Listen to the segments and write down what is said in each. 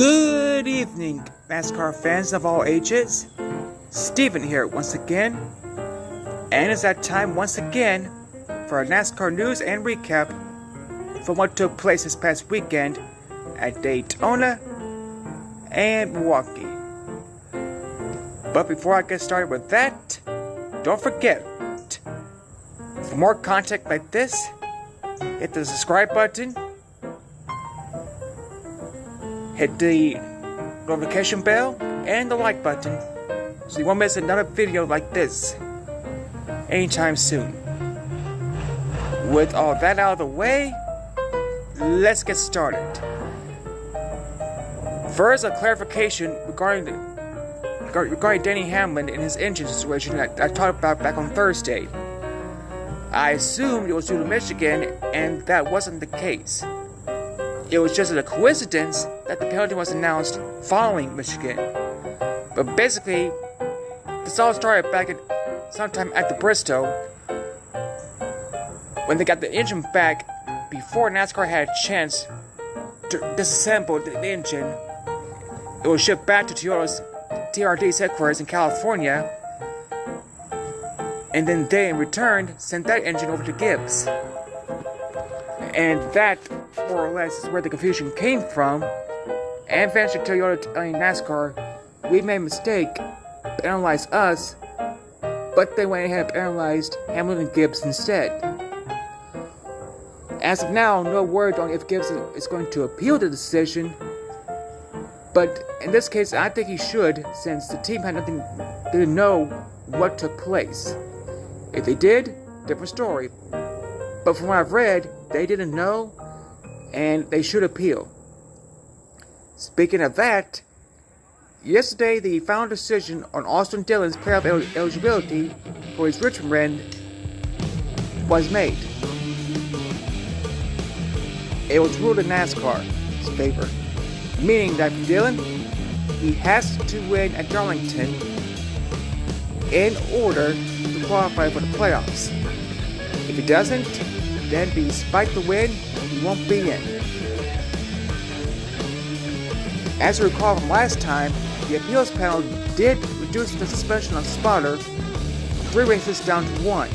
Good evening, NASCAR fans of all ages. Steven here once again. And it's that time once again for our NASCAR news and recap from what took place this past weekend at Daytona and Milwaukee. But before I get started with that, don't forget, for more content like this, hit the subscribe button, hit the notification bell, and the like button so you won't miss another video like this anytime soon. With all that out of the way, let's get started. First, a clarification regarding Denny Hamlin and his engine situation that I talked about back on Thursday. I assumed it was due to Michigan, and that wasn't the case. It was just a coincidence that the penalty was announced following Michigan. But basically, this all started back sometime at the Bristol when they got the engine back before NASCAR had a chance to disassemble the engine. It was shipped back to Toyota's TRD's headquarters in California, and then they in return sent that engine over to Gibbs. And that, more or less, is where the confusion came from. And fans of Toyota and NASCAR, we made a mistake, penalized us, but they went ahead and penalized Hamlin and Gibbs instead. As of now, no word on if Gibbs is going to appeal the decision, but in this case, I think he should, since the team didn't know what took place. If they did, different story. But from what I've read, they didn't know, and they should appeal. Speaking of that, yesterday the final decision on Austin Dillon's playoff eligibility for his Richmond run was made. It was ruled in NASCAR's favor, meaning that for Dillon, he has to win at Darlington in order to qualify for the playoffs. If he doesn't, then despite the win, he won't be in. As you recall from last time, the appeals panel did reduce the suspension of Spotter from 3 races down to 1.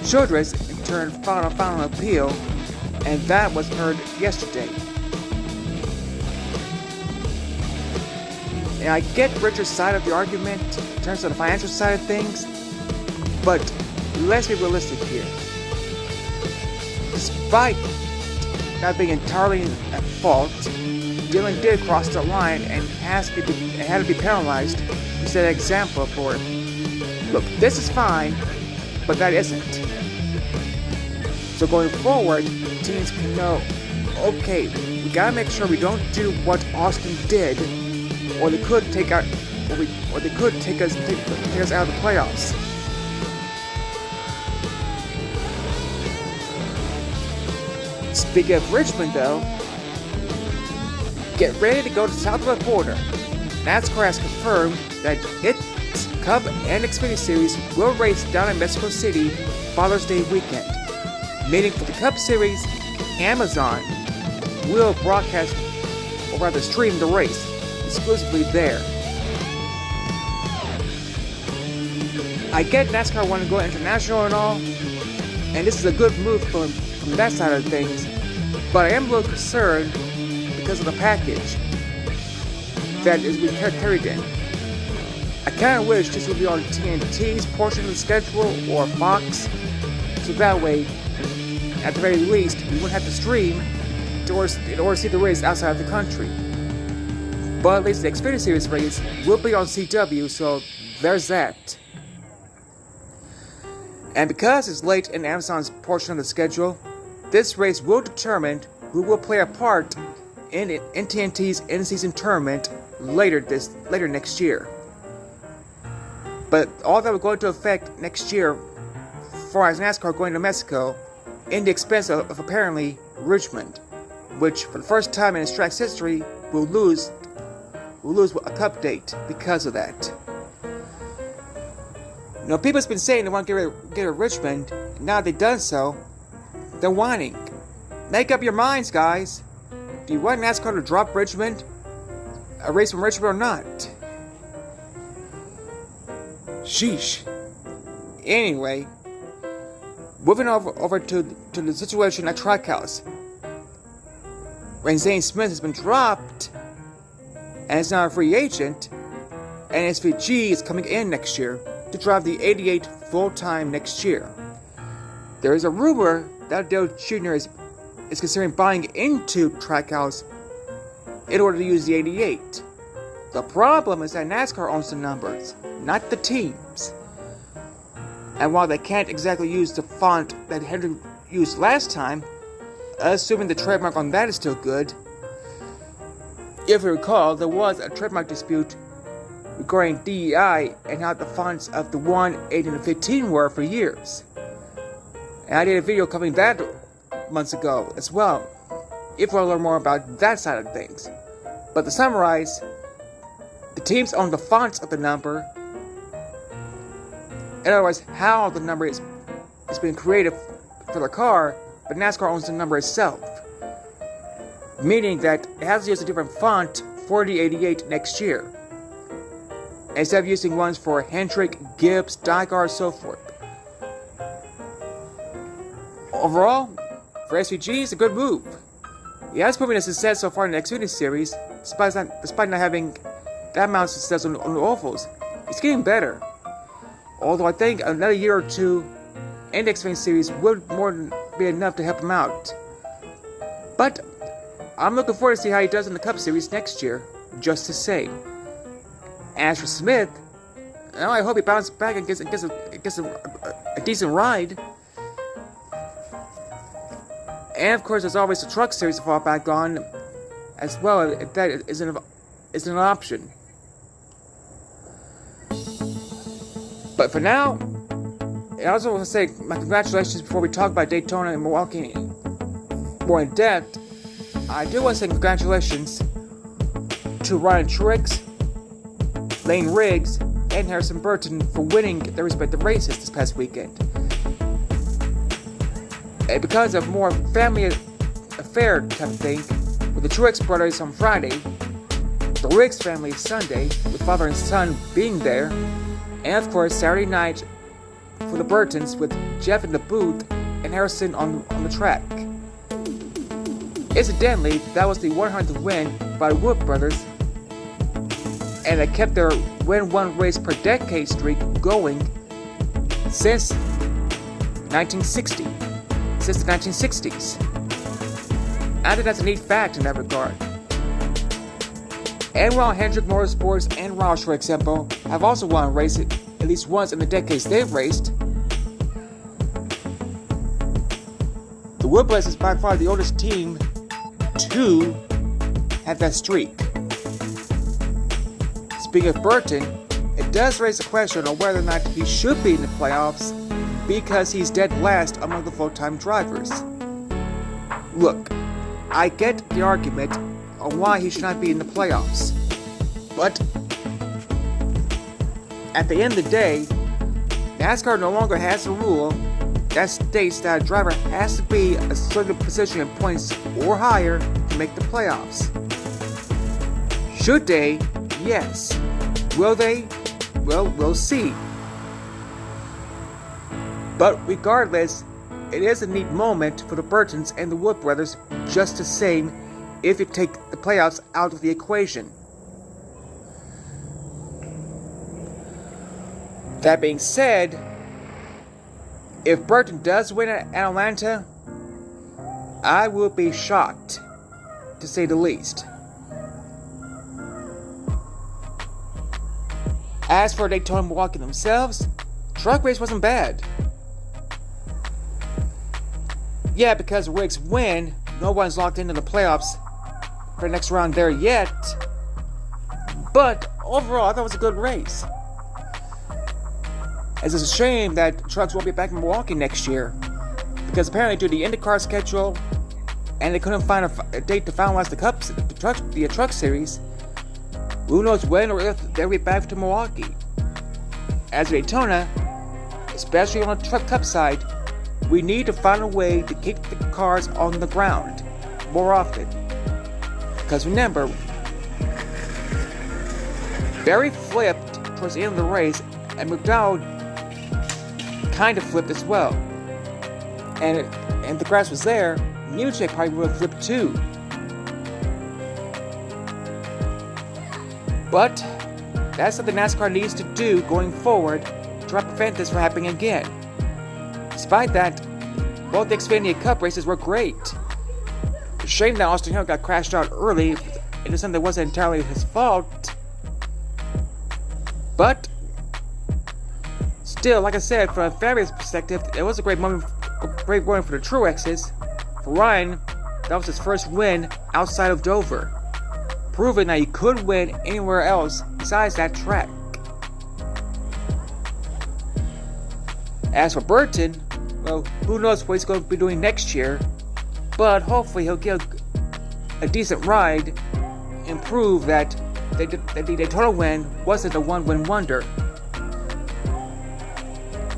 Childress in turn filed a final appeal, and that was heard yesterday. And I get Richard's side of the argument in terms of the financial side of things, but let's be realistic here. Despite not being entirely at fault, Dillon did cross the line and had to be penalized to set an example for it. Look, this is fine, but that isn't. So going forward, teams can know, okay, we gotta make sure we don't do what Austin did, or they could take us out of the playoffs. Speaking of Richmond, though, get ready to go to south of the border. NASCAR has confirmed that its Cup and Xfinity Series will race down in Mexico City Father's Day weekend. Meaning for the Cup Series, Amazon will broadcast, or rather stream the race, exclusively there. I get NASCAR wanting to go international and all, and this is a good move from that side of things, but I am a little concerned because of the package that is being carried in. I kind of wish this would be on TNT's portion of the schedule or Fox, so that way, at the very least, we wouldn't have to stream in order to see the race outside of the country. But at least the Xfinity Series race will be on CW, so there's that. And because it's late in Amazon's portion of the schedule, this race will determine who will play a part in TNT's in-season tournament later next year. But all that will go into effect next year, as far as NASCAR going to Mexico, in the expense of apparently Richmond, which for the first time in its track's history will lose a Cup date because of that. You know, people's been saying they want to get rid of Richmond, and now they've done so, they're whining. Make up your minds, guys. Do do you want NASCAR to drop Richmond? A race from Richmond or not? Sheesh. Anyway, moving over to the situation at Trackhouse. When Zane Smith has been dropped and is now a free agent, and SVG is coming in next year to drive the 88 full-time next year. There is a rumor that Dale Jr. is considering buying into Trackhouse in order to use the 88. The problem is that NASCAR owns the numbers, not the teams. And while they can't exactly use the font that Hendrick used last time, assuming the trademark on that is still good, if you recall, there was a trademark dispute regarding DEI and how the fonts of the 1, 8, and 15 were for years. And I did a video covering that months ago as well, if you want to learn more about that side of things. But to summarize, the teams own the fonts of the number. In other words, how the number is being created for the car, but NASCAR owns the number itself. Meaning that it has to use a different font for the 88 next year, instead of using ones for Hendrick, Gibbs, Dygar, and so forth. Overall, for SVG, it's a good move. He has proven his success so far in the Xfinity Series, despite not having that amount of success on the ovals. It's getting better. Although I think another year or two in the Xfinity Series would more than be enough to help him out. But I'm looking forward to see how he does in the Cup Series next year, just the same. As for Smith, I hope he bounces back and gets a decent ride. And of course, there's always the Truck Series to fall back on, as well, if that isn't an option. But for now, I also want to say my congratulations before we talk about Daytona and Milwaukee more in depth. I do want to say congratulations to Ryan Truex, Lane Riggs, and Harrison Burton for winning their respective races this past weekend. And because of more family affair type of thing, with the Truex brothers on Friday, the Riggs family Sunday, with father and son being there, and of course Saturday night for the Burtons with Jeff in the booth and Harrison on the track. Incidentally, that was the 100th win by the Wood brothers, and they kept their win one race per decade streak going since the 1960s. I think that's a neat fact in that regard. And while Hendrick Motorsports and Roush, for example, have also won a race at least once in the decades they've raced, the Woodblades is by far the oldest team to have that streak. Speaking of Burton, it does raise the question on whether or not he should be in the playoffs because he's dead last among the full-time drivers. Look, I get the argument on why he should not be in the playoffs, but at the end of the day, NASCAR no longer has a rule that states that a driver has to be a certain position in points or higher to make the playoffs. Should they? Yes. Will they? Well, we'll see. But regardless, it is a neat moment for the Burtons and the Wood brothers just the same if you take the playoffs out of the equation. That being said, if Burton does win at Atlanta, I will be shocked, to say the least. As for Daytona and Milwaukee themselves, truck race wasn't bad. Yeah, because Riggs win, no one's locked into the playoffs for the next round there yet. But overall, I thought it was a good race. It's a shame that trucks won't be back in Milwaukee next year, because apparently due to the IndyCar schedule, and they couldn't find a date to finalize the truck series, who knows when or if they'll be back to Milwaukee. As for Daytona, especially on the truck cup side, we need to find a way to keep the cars on the ground more often. Because remember, Berry flipped towards the end of the race, and McDowell kind of flipped as well. And if the grass was there, Nemechek probably would have flipped too. But that's what the NASCAR needs to do going forward to try to prevent this from happening again. Despite that, both the Xfinity Cup races were great. Shame that Austin Hill got crashed out early, and it's something that wasn't entirely his fault. But still, like I said, from a fanbase perspective, it was a great moment for the Truexes. For Ryan, that was his first win outside of Dover, proving that he could win anywhere else besides that track. As for Burton, well, who knows what he's going to be doing next year, but hopefully he'll get a decent ride and prove that the Daytona win wasn't a one-win wonder.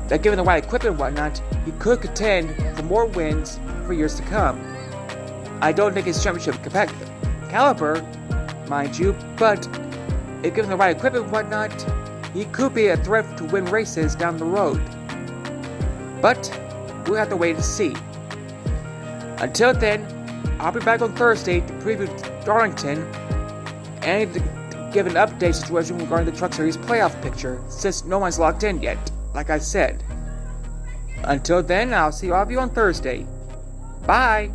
That given the right equipment and whatnot, he could contend for more wins for years to come. I don't think his championship caliber, mind you, but if given the right equipment and whatnot, he could be a threat to win races down the road. But we'll have to wait and see. Until then, I'll be back on Thursday to preview Darlington and to give an update situation regarding the Truck Series playoff picture, since no one's locked in yet, like I said. Until then, I'll see all of you on Thursday. Bye!